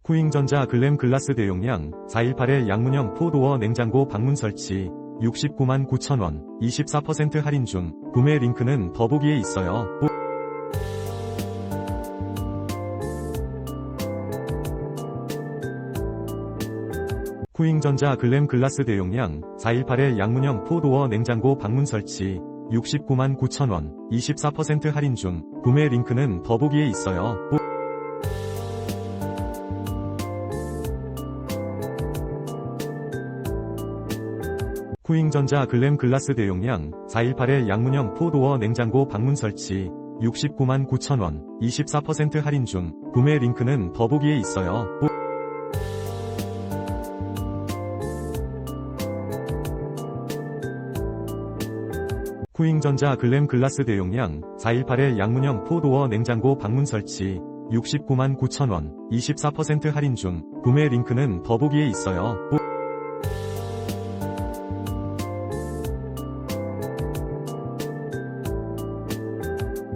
쿠잉전자 글램 글라스 대용량 418의 양문형 포도어 냉장고 방문 설치 69만 9천원 24% 할인 중. 구매 링크는 더보기에 있어요. 쿠잉전자 글램 글라스 대용량 418의 양문형 포도어 냉장고 방문 설치 69만 9천원 24% 할인 중. 구매 링크는 더보기에 있어요. 쿠잉전자 글램 글라스 대용량 418의 양문형 포도어 냉장고 방문 설치 69만 9천원 24% 할인 중. 구매 링크는 더보기에 있어요. 쿠잉전자 글램 글라스 대용량 418의 양문형 포도어 냉장고 방문 설치 69만 9천원 24% 할인 중. 구매 링크는 더보기에 있어요.